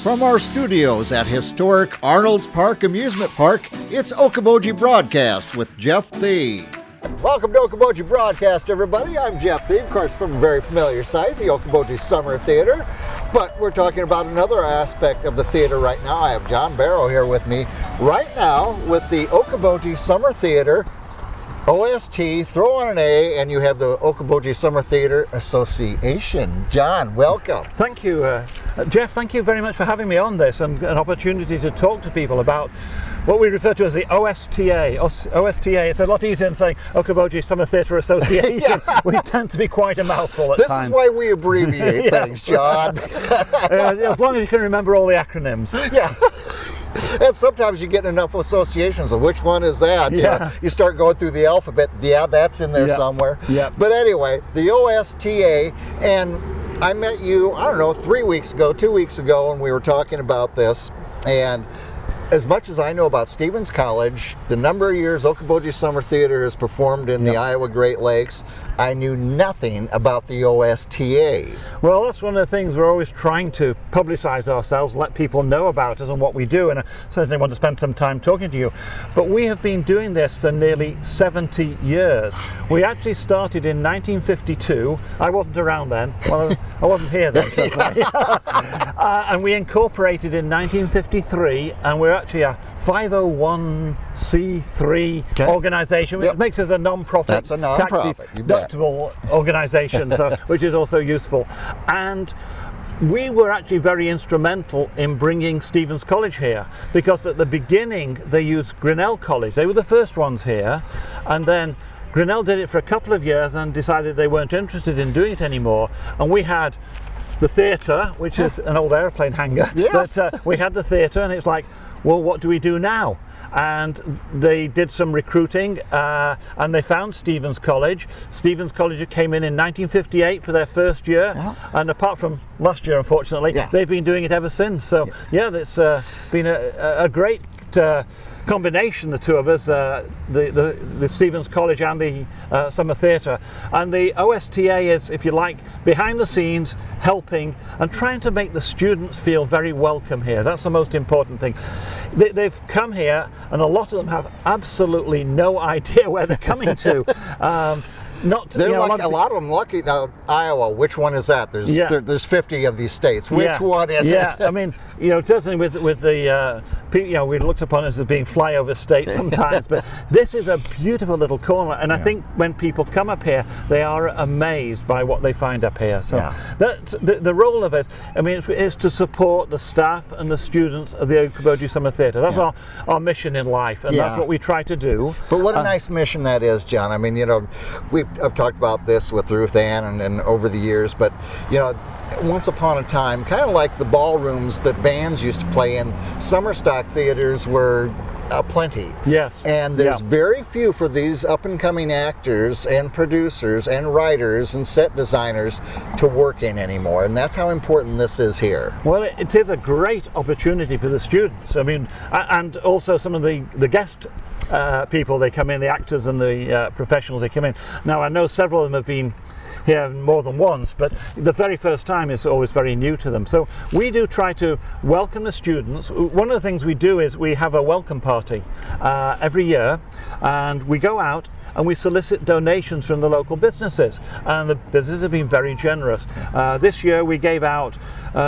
From our studios at historic Arnold's Park Amusement Park, it's Okoboji Broadcast with Jeff Thee. Welcome to Okoboji Broadcast, everybody. I'm Jeff Thee, of course, from a very familiar site, the Okoboji Summer Theatre. But we're talking about another aspect of the theater right now. I have John Barrow here with me right now with the Okoboji Summer Theatre, OST, throw on an A, and you have the Okoboji Summer Theatre Association. John, welcome. Thank you, Jeff. Thank you very much for having me on this and an opportunity to talk to people about what we refer to as the OSTA. OSTA, it's a lot easier than saying Okoboji Summer Theatre Association. Yeah. We tend to be quite a mouthful at times. This is why we abbreviate things, John. As long as you can remember all the acronyms. Yeah. And sometimes you get enough associations of which one is that. Yeah. You start going through the alphabet. Yeah, that's in there somewhere. Yeah. But anyway, the OSTA, and I met you, I don't know, 2 weeks ago, and we were talking about this. And as much as I know about Stevens College, the number of years Okoboji Summer Theatre has performed in the Iowa Great Lakes, I knew nothing about the OSTA. Well, that's one of the things we're always trying to publicize ourselves, let people know about us and what we do, and I certainly want to spend some time talking to you. But we have been doing this for nearly 70 years. We actually started in 1952. I wasn't around then. Well, I wasn't here then. And we incorporated in 1953, and we're actually a 501c3 organization, which makes us a non-profit, that's a non-profit, tax-deductible organization, so, which is also useful. And we were actually very instrumental in bringing Stevens College here, because at the beginning they used Grinnell College. They were the first ones here, and then Grinnell did it for a couple of years and decided they weren't interested in doing it anymore, and we had the theatre, which is an old aeroplane hangar. Yes. But we had the theatre, and it's like, well, what do we do now? And they did some recruiting, and they found Stevens College. Stevens College came in 1958 for their first year, and apart from last year, unfortunately, they've been doing it ever since. So yeah, it's been a great combination, the two of us, the Stevens College and the Summer Theatre. And the OSTA is, if you like, behind the scenes, helping and trying to make the students feel very welcome here. That's the most important thing. They've come here, and a lot of them have absolutely no idea where they're coming to. They're lucky, a lot of them lucky. Now, Iowa, which one is that? There's 50 of these states. Which one is it? Yeah, I mean, certainly with the we looked upon as being flyover states sometimes, but this is a beautiful little corner, and I think when people come up here, they are amazed by what they find up here. So that's the role of it. I mean, is to support the staff and the students of the Okoboji Summer Theatre. That's our mission in life, and that's what we try to do. But what a nice mission that is, John. I mean, I've talked about this with Ruth Ann and over the years, but once upon a time, kind of like the ballrooms that bands used to play in, summer stock theaters were plenty. Yes. And there's very few for these up-and-coming actors and producers and writers and set designers to work in anymore, and that's how important this is here. Well, it is a great opportunity for the students. I mean, and also some of the guest people, they come in, the actors and the professionals, they come in. Now, I know several of them have been here more than once, but the very first time is always very new to them. So we do try to welcome the students. One of the things we do is we have a welcome party every year, and we go out and we solicit donations from the local businesses, and the businesses have been very generous. This year we gave out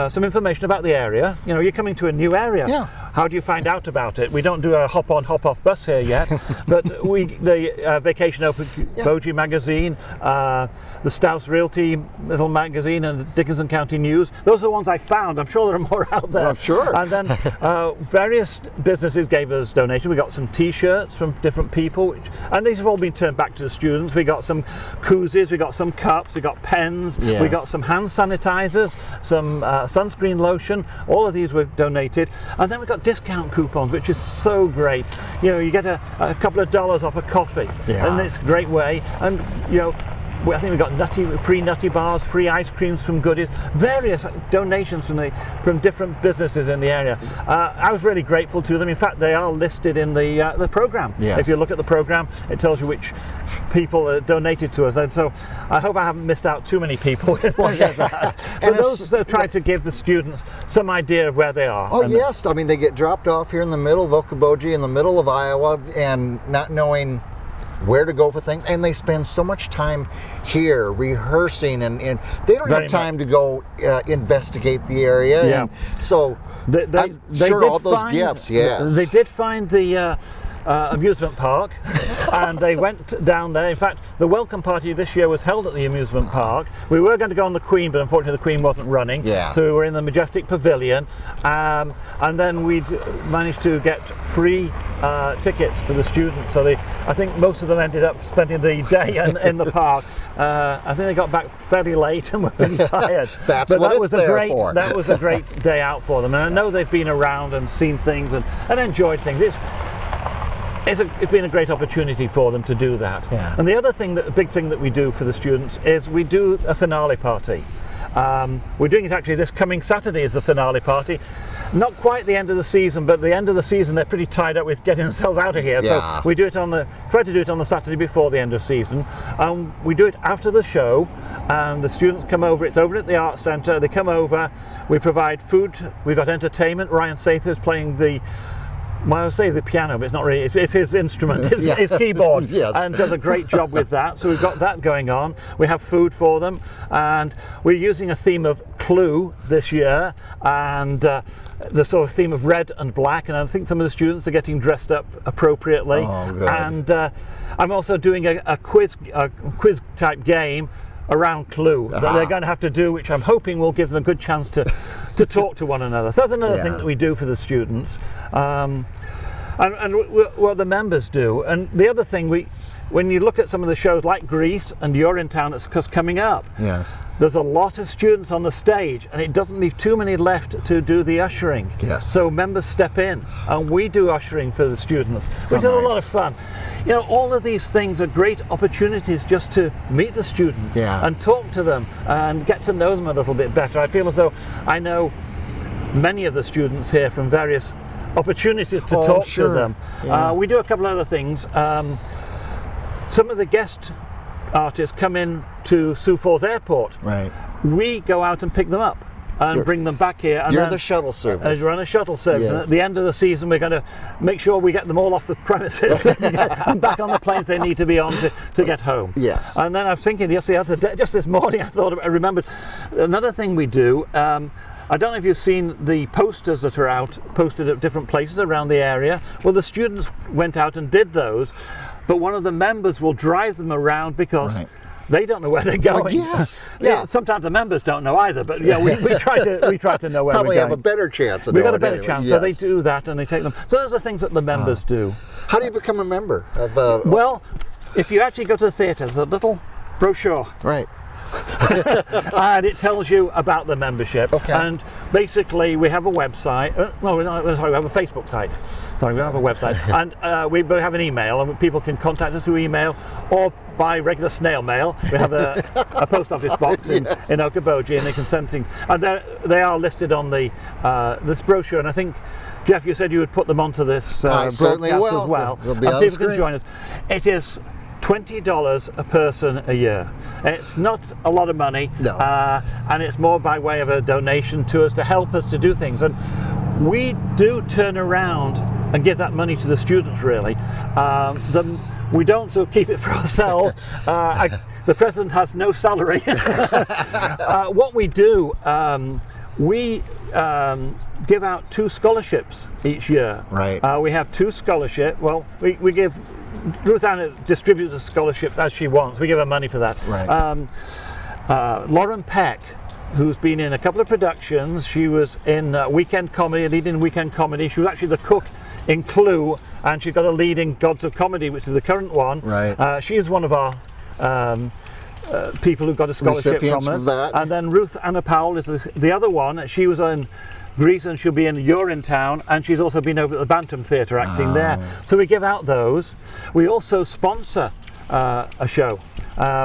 some information about the area. You're coming to a new area. How do you find out about it? We don't do a hop-on, hop-off bus here yet, but the Vacation Okoboji magazine, the Stouse Realty little magazine, and the Dickinson County News. Those are the ones I found. I'm sure there are more out there. Well, I'm sure. And then various businesses gave us donations. We got some T-shirts from different people, and these have all been turned back to the students. We got some koozies, we got some cups, we got pens, we got some hand sanitizers, some sunscreen lotion. All of these were donated, and then we got discount coupons, which is so great. You get a couple of dollars off a coffee, and it's a great way. And I think we got free nutty bars, free ice creams from Goodies, various donations from different businesses in the area. I was really grateful to them. In fact, they are listed in the program. Yes. If you look at the program, it tells you which people donated to us. And so I hope I haven't missed out too many people with that. And those are trying to give the students some idea of where they are. Oh, yes. I mean, they get dropped off here in the middle of Okoboji, in the middle of Iowa, and not knowing where to go for things, and they spend so much time here rehearsing, and they don't have time to go investigate the area. Yeah. And so I'm sure all those gifts, yes. They did find the amusement park, and they went down there. In fact, the welcome party this year was held at the amusement park. We were going to go on the Queen, but unfortunately the Queen wasn't running. Yeah. So we were in the Majestic Pavilion, and then we'd managed to get free tickets for the students. So I think most of them ended up spending the day in the park. I think they got back fairly late and were pretty tired. But that was for. That was a great day out for them, and I know they've been around and seen things and enjoyed things. It's been a great opportunity for them to do that. Yeah. And the other thing, the big thing that we do for the students is we do a finale party. We're doing it actually this coming Saturday is the finale party. Not quite the end of the season, but the end of the season they're pretty tied up with getting themselves out of here. Yeah. So we do it try to do it on the Saturday before the end of season. We do it after the show, and the students come over. It's over at the Arts Centre. They come over. We provide food. We've got entertainment. Ryan Sather is playing well, I say the piano, but it's not really. It's his instrument, his keyboard, Yes. and does a great job with that. So we've got that going on. We have food for them, and we're using a theme of Clue this year, and the sort of theme of red and black. And I think some of the students are getting dressed up appropriately. Oh, good. And I'm also doing a quiz type game around Clue that they're going to have to do, which I'm hoping will give them a good chance to talk to one another. So that's another thing that we do for the students, and what the members do. And the other thing, when you look at some of the shows like Grease and You're in Town, it's coming up. Yes. There's a lot of students on the stage, and it doesn't leave too many left to do the ushering. Yes. So members step in, and we do ushering for the students, which is a lot of fun. You know, all of these things are great opportunities just to meet the students and talk to them and get to know them a little bit better. I feel as though I know many of the students here from various opportunities to talk to them. Yeah. We do a couple of other things. Some of the guest artists come in to Sioux Falls Airport. Right. We go out and pick them up and bring them back here. And You're the shuttle service. Run a shuttle service. Yes. And at the end of the season, we're going to make sure we get them all off the premises and back on the planes they need to be on to get home. Yes. And then I was thinking just the other day, just this morning, I remembered another thing we do. I don't know if you've seen the posters that are posted at different places around the area. Well, the students went out and did those, but one of the members will drive them around because they don't know where they're going. Yes. Sometimes the members don't know either, but we try to know where Probably we're going. have a better chance. We've got a better chance, so they do that and they take them. So those are things that the members do. How do you become a member of? Well, if you actually go to the theatre, there's a little brochure. Right. And it tells you about the membership. Okay. And basically, we have a website. We have a Facebook site. Sorry, we have a website, and we have an email, and people can contact us through email or by regular snail mail. We have a post office box in Okoboji, and they can send things. And they are listed on this brochure. And I think, Jeff, you said you would put them onto this broadcast as well. They'll be and on the people can join us. It is $20 a person a year. It's not a lot of money, and it's more by way of a donation to us to help us to do things. And we do turn around and give that money to the students, really. We don't sort of keep it for ourselves. The president has no salary. What we do, we give out 2 scholarships each year. Right. We have 2 scholarships. Well, we give. Ruth Anna distributes the scholarships as she wants. We give her money for that. Right. Lauren Peck, who's been in a couple of productions. She was in Weekend Comedy, leading Weekend Comedy. She was actually the cook in Clue, and she got a lead in Gods of Comedy, which is the current one. Right. She is one of our people who got a scholarship Recipients from us. for that. And then Ruth Anna Powell is the other one. She was in Greece, and she'll be in You're in Town, and she's also been over at the Bantam Theatre acting there. So we give out those. We also sponsor a show.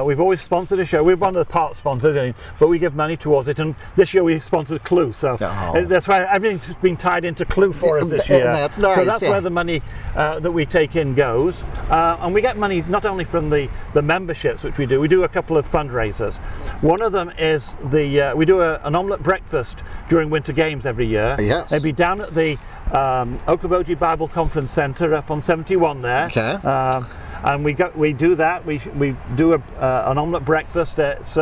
We've always sponsored a show. We're one of the part sponsors, but we give money towards it. And this year we sponsored Clue, so that's why everything's been tied into Clue for us this year. That's nice. So that's where the money that we take in goes, and we get money not only from the memberships, which we do. We do a couple of fundraisers. One of them is we do an omelette breakfast during Winter Games every year. Yes. They'd be down at the Okoboji Bible Conference Centre up on 71 there. Okay. And we do that. We do an omelette breakfast. It's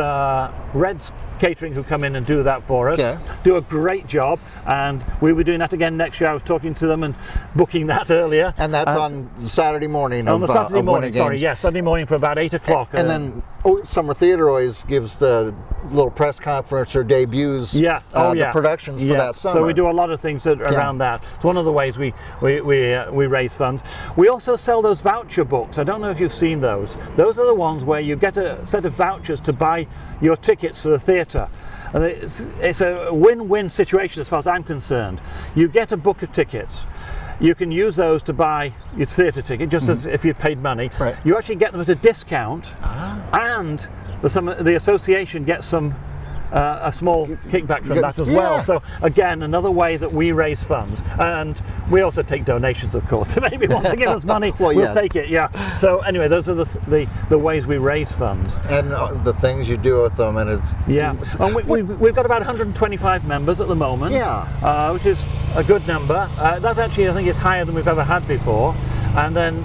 Red's Catering who come in and do that for us. Okay. Do a great job, and we'll be doing that again next year. I was talking to them and booking that earlier. And that's on Saturday morning. On the Saturday morning, sorry, yes, Sunday morning for about 8 o'clock. And then Summer Theatre always gives the little press conference or debuts. Yes, the productions for that summer. So we do a lot of things around that. It's one of the ways we raise funds. We also sell those voucher books. I don't know if you've seen those. Those are the ones where you get a set of vouchers to buy your tickets for the theatre. And it's a win-win situation as far as I'm concerned. You get a book of tickets. You can use those to buy your theatre ticket, just as if you paid money. Right. You actually get them at a discount, and the association gets some a small kickback from that as well. So again, another way that we raise funds, and we also take donations, of course. If anybody wants to give us money, we'll take it. Yeah. So anyway, those are the ways we raise funds, and the things you do with them, and it's And we've got about 125 members at the moment. Which is a good number. That actually, I think, is higher than we've ever had before. And then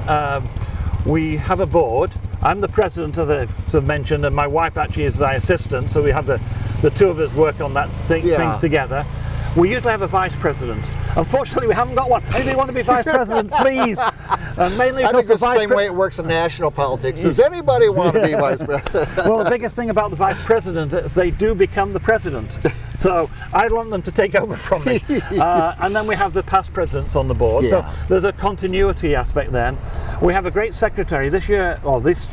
we have a board. I'm the president, as I've mentioned, and my wife actually is my assistant, so we have the two of us work on that things together. We usually have a vice president. Unfortunately, we haven't got one. Anybody want to be vice president, please? Mainly I think it's the same way it works in national politics. Does anybody want to be vice president? Well, the biggest thing about the vice president is they do become the president. So I want them to take over from me. And then we have the past presidents on the board. So there's a continuity aspect then. We have a great secretary. This year, well, this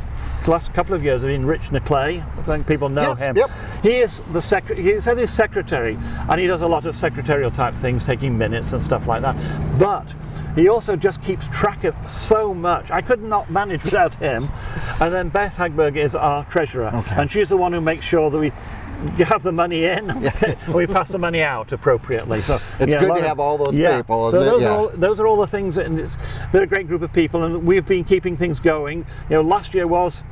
last couple of years have been Rich Niclay. I think people know him. He is the he says he's secretary, and he does a lot of secretarial type things, taking minutes and stuff like that. But he also just keeps track of so much. I could not manage without him. And then Beth Hagberg is our treasurer, and she's the one who makes sure that we have the money in and we pass the money out appropriately. So it's good to have all those people. So those are all the things, and they're a great group of people, and we've been keeping things going. Last year was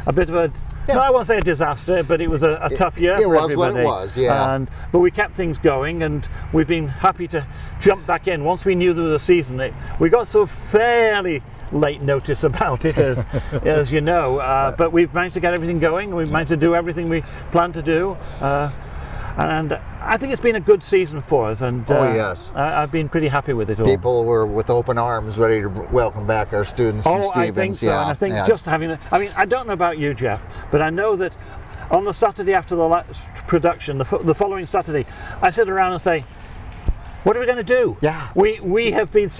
a bit of a no, I won't say a disaster, but it was a tough year for everybody. It was what it was, but we kept things going, and we've been happy to jump back in. Once we knew there was a season, we got so fairly late notice about it, as you know, but we've managed to get everything going. We've managed to do everything we planned to do, and I think it's been a good season for us, and I've been pretty happy with it all. People were with open arms ready to welcome back our students from Stevens. I think so, and I think just having I don't know about you, Jeff, but I know that on the Saturday after the last production, the following Saturday, I sit around and say, what are we going to do? We have been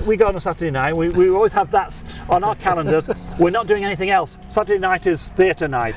we go on a Saturday night. We always have that on our calendars. We're not doing anything else. Saturday night is theatre night.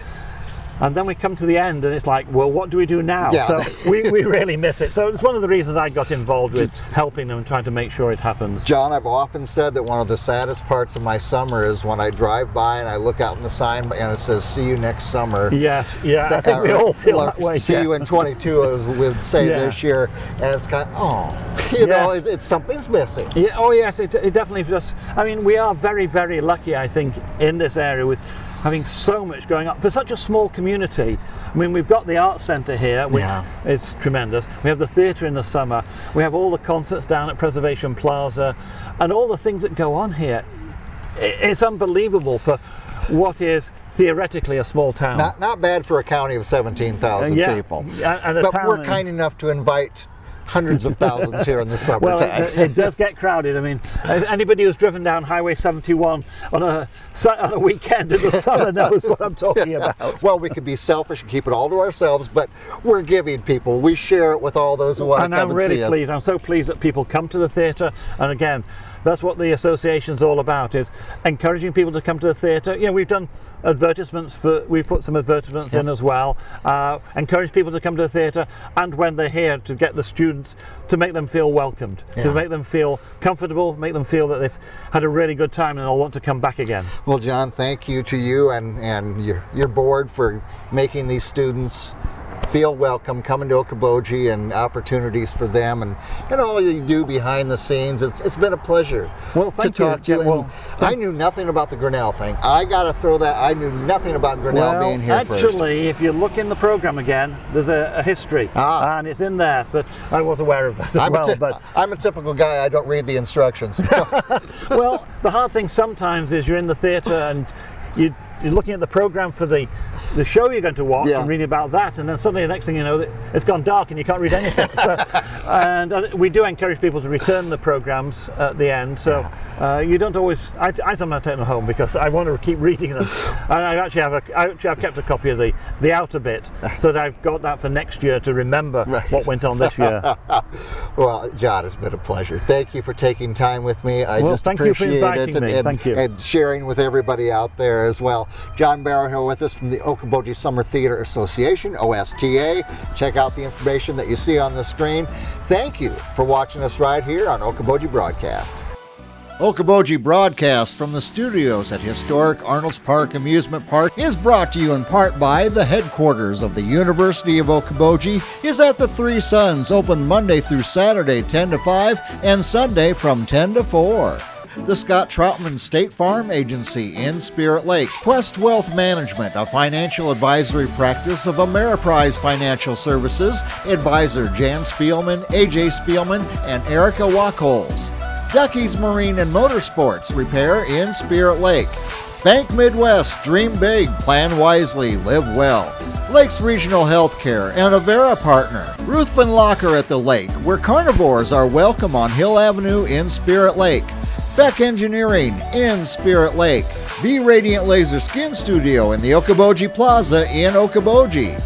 And then we come to the end and it's like, well, what do we do now? So we really miss it. So it's one of the reasons I got involved with helping them and trying to make sure it happens. John, I've often said that one of the saddest parts of my summer is when I drive by and I look out in the sign and it says, see you next summer. Yes, I think we all feel that way. See you in 22, as we would say this year. And it's kind of, you know, it's something's missing. Yeah, oh yes, it definitely does. I mean, we are very, very lucky, I think, in this area with having so much going on for such a small community. I mean, we've got the art centre here, which is tremendous. We have the theatre in the summer. We have all the concerts down at Preservation Plaza, and all the things that go on here. It's unbelievable for what is theoretically a small town. Not bad for a county of 17,000 people. But we're kind enough to invite hundreds of thousands here in the summertime. Well, it does get crowded. I mean, anybody who's driven down Highway 71 on a weekend in the summer knows what I'm talking about. Well, we could be selfish and keep it all to ourselves, but we're giving people. We share it with all those who want to come and see us. And I'm really pleased. I'm so pleased that people come to the theatre. And again, that's what the association's all about, is encouraging people to come to the theatre. We've done advertisements we've put some advertisements in as well, encourage people to come to the theatre, and when they're here, to get the students, to make them feel welcomed, to make them feel comfortable, make them feel that they've had a really good time and they'll want to come back again. Well, John, thank you to you and your board for making these students feel welcome, coming to Okoboji, and opportunities for them, and all you do behind the scenes. It's been a pleasure to talk to you. I knew nothing about the Grinnell thing. I got to throw that. I knew nothing about Grinnell being here first. Actually, if you look in the program again, there's a history, and it's in there. But I was aware of that as well. But I'm a typical guy. I don't read the instructions. Well, the hard thing sometimes is you're in the theatre and you're looking at the program for the show you're going to watch and reading about that, and then suddenly the next thing you know, it's gone dark and you can't read anything. And we do encourage people to return the programs at the end, so you don't always. I sometimes take them home because I want to keep reading them. And I actually have kept a copy of the outer bit, so that I've got that for next year to remember what went on this year. Well, John, it's been a pleasure. Thank you for taking time with me. I just thank appreciate you for inviting me. Thank you. And sharing with everybody out there as well. John Barrow here with us from the Okoboji Summer Theatre Association, OSTA. Check out the information that you see on the screen. Thank you for watching us right here on Okoboji Broadcast. Okoboji Broadcast from the studios at historic Arnold's Park Amusement Park is brought to you in part by the headquarters of the University of Okoboji is at the Three Suns, open Monday through Saturday 10 to 5 and Sunday from 10 to 4. The Scott Troutman State Farm Agency in Spirit Lake. Quest Wealth Management, a financial advisory practice of Ameriprise Financial Services. Advisor Jan Spielman, AJ Spielman, and Erica Wachholz. Ducky's Marine and Motorsports Repair in Spirit Lake. Bank Midwest, dream big, plan wisely, live well. Lakes Regional Healthcare and Avera Partner. Ruthven Locker at the Lake, where carnivores are welcome on Hill Avenue in Spirit Lake. Beck Engineering in Spirit Lake. Be Radiant Laser Skin Studio in the Okoboji Plaza in Okoboji.